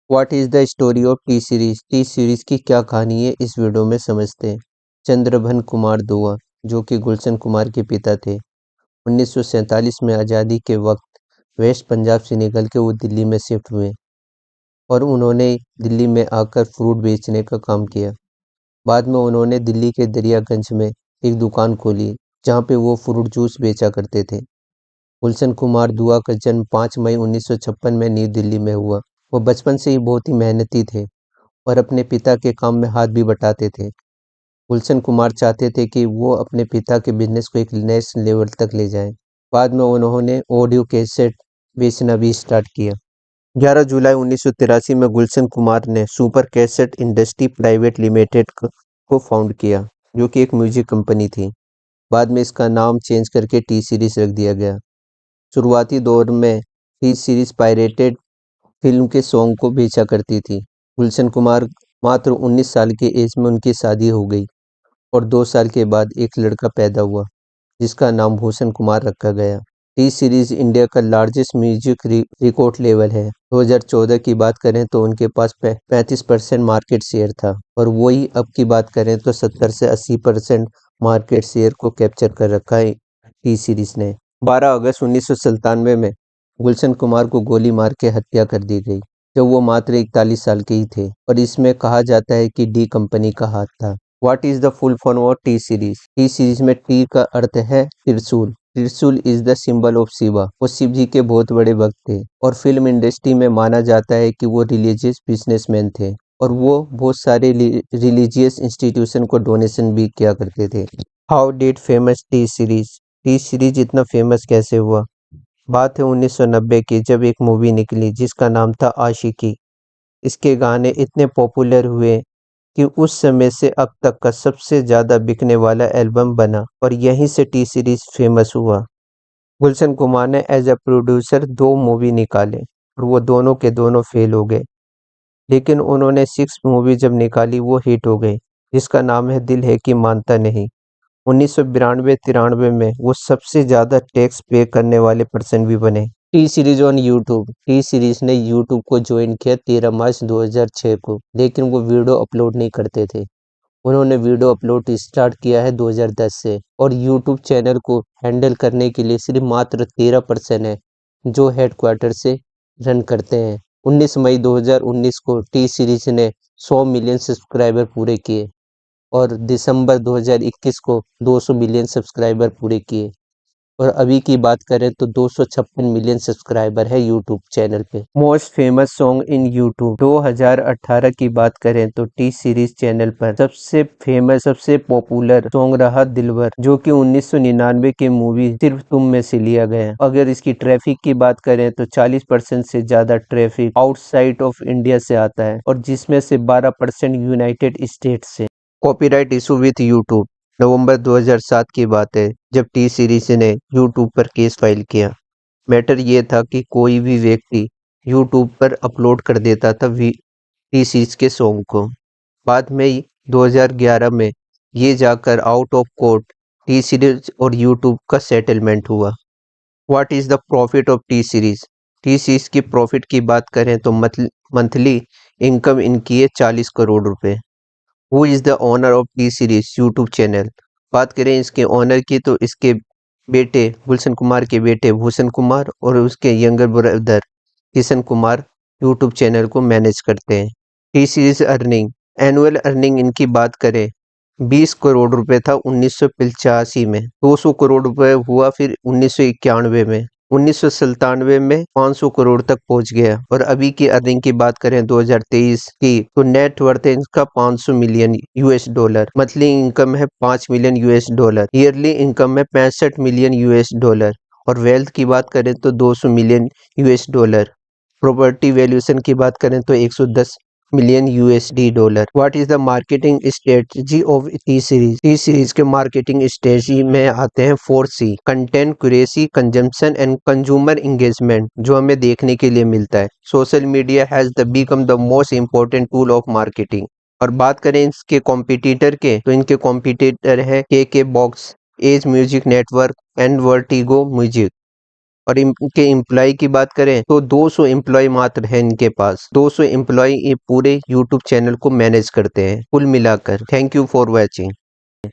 What is the story of T Series? T series की क्या कहानी है, इस वीडियो में समझते हैं। चंद्रभन कुमार दुआ, जो कि गुलशन कुमार के पिता थे, 1947 में आज़ादी के वक्त वेस्ट पंजाब से निकल के वो दिल्ली में शिफ्ट हुए और उन्होंने दिल्ली में आकर फ्रूट बेचने का काम किया। बाद में उन्होंने दिल्ली के दरियागंज में एक दुकान खोली, जहाँ पे वो फ्रूट जूस बेचा करते थे। गुलशन कुमार दुआ का जन्म 5 मई 1956 में न्यू दिल्ली में हुआ। वो बचपन से ही बहुत ही मेहनती थे और अपने पिता के काम में हाथ भी बटाते थे। गुलशन कुमार चाहते थे कि वो अपने पिता के बिजनेस को एक नेक्स्ट लेवल तक ले जाएं। बाद में उन्होंने ऑडियो कैसेट बेचना भी स्टार्ट किया। 11 जुलाई 1983 में गुलशन कुमार ने super cassette industry private limited को फाउंड किया, जो कि एक म्यूजिक कंपनी थी। बाद में इसका नाम चेंज करके टी सीरीज रख दिया गया। शुरुआती दौर में टी सीरीज पायरेटेड फिल्म के सॉन्ग को बेचा करती थी। गुलशन कुमार मात्र 19 साल की एज में उनकी शादी हो गई और 2 साल के बाद एक लड़का पैदा हुआ, जिसका नाम भूषण कुमार रखा गया। टी सीरीज इंडिया का लार्जेस्ट म्यूजिक रिकॉर्ड लेवल है। 2014 की बात करें तो उनके पास 35% मार्केट शेयर था और वही अब की बात करें तो 70 से 80% मार्केट शेयर को कैप्चर कर रखा है टी सीरीज ने। 12 अगस्त 1997 में गुलशन कुमार को गोली मार के हत्या कर दी गई, जब वो मात्र 41 साल के ही थे, और इसमें कहा जाता है कि डी कंपनी का हाथ था। What is the full form of T Series? T series में टी का अर्थ है त्रिशूल। त्रिशूल is the symbol of Shiva. वो शिव जी के बहुत बड़े भक्त थे और फिल्म इंडस्ट्री में माना जाता है कि वो रिलीजियस बिजनेसमैन थे और वो बहुत सारे रिलीजियस इंस्टीट्यूशन को डोनेशन भी किया करते थे। How did famous tea Series? T series इतना फेमस कैसे हुआ? बात है 1990 की, जब एक मूवी निकली जिसका नाम था आशिकी। इसके गाने इतने पॉपुलर हुए कि उस समय से अब तक का सबसे ज़्यादा बिकने वाला एल्बम बना और यहीं से टी सीरीज फेमस हुआ। गुलशन कुमार ने एज अ प्रोड्यूसर 2 मूवी निकाले और वो दोनों के दोनों फेल हो गए, लेकिन उन्होंने 6 मूवी जब निकाली वो हिट हो गई, जिसका नाम है दिल है कि मानता नहीं। 1992-93 में वो सबसे ज़्यादा टैक्स पे करने वाले पर्सन भी बने। T series on YouTube. T Series ने यूट्यूब को ज्वाइन किया 13 मार्च 2006 को, लेकिन वो वीडियो अपलोड नहीं करते थे। उन्होंने वीडियो अपलोड स्टार्ट किया है 2010 से और यूट्यूब चैनल को हैंडल करने के लिए सिर्फ मात्र 13 पर्सन है, जो हेडक्वार्टर से रन करते हैं। 19 मई 2019 को टी सीरीज ने 100 मिलियन सब्सक्राइबर पूरे किए और दिसंबर 2021 को 200 मिलियन सब्सक्राइबर पूरे किए, और अभी की बात करें तो 256 मिलियन सब्सक्राइबर है यूट्यूब चैनल पे। Most famous song in YouTube 2018 की बात करें तो टी सीरीज चैनल पर सबसे फेमस सबसे पॉपुलर सॉन्ग रहा दिलबर, जो कि 1999 की मूवी सिर्फ तुम में से लिया गया। अगर इसकी ट्रैफिक की बात करें तो 40% से ज्यादा ट्रैफिक आउटसाइड ऑफ इंडिया से आता है और जिसमें से 12% यूनाइटेड स्टेट से। Copyright issue with YouTube. नवंबर 2007 की बात है, जब टी सीरीज ने यूट्यूब पर केस फाइल किया। मैटर ये था कि कोई भी व्यक्ति यूट्यूब पर अपलोड कर देता था टी सीरीज के सॉन्ग को। बाद में 2011 में ये जाकर out of court T series और यूट्यूब का सेटलमेंट हुआ। What is the profit of T Series? T series की प्रॉफिट की बात करें तो मंथली इनकम इनकी है 40 करोड़ रुपए। Who is the owner of T series YouTube channel? बात करें इसके ओनर की तो इसके बेटे गुलशन कुमार के बेटे भूषण कुमार और उसके younger brother Kishan Kumar YouTube channel को मैनेज करते हैं। T series earning, annual earning इनकी बात करें 20 करोड़ रुपए था 1985 में, 200 करोड़ रुपए हुआ फिर 1991 में, 1997 में 500 करोड़ तक पहुंच गया, और अभी की अर्निंग की बात करें 2023 की तो नेट वर्थ है इनका 500 million US dollar. Monthly income है 5 million US dollar. Yearly income है 65 मिलियन यूएस डॉलर, और वेल्थ की बात करें तो 200 million US dollar. Property valuation की बात करें तो 110 million USD dollar. What is the marketing strategy of T Series? T Series के मार्केटिंग स्ट्रेटजी में आते हैं 4C: content curacy, consumption and consumer engagement, जो हमें देखने के लिए मिलता है। Social media has the become the most important tool of marketing. और बात करें इसके कॉम्पिटिटर के तो इनके कॉम्पिटिटर है के box, as music network and Vertigo music. और इनके एम्प्लॉय की बात करें तो 200 एम्प्लॉय मात्र है इनके पास। 200 एम्प्लॉय ये पूरे यूट्यूब चैनल को मैनेज करते हैं कुल मिलाकर। Thank you for watching.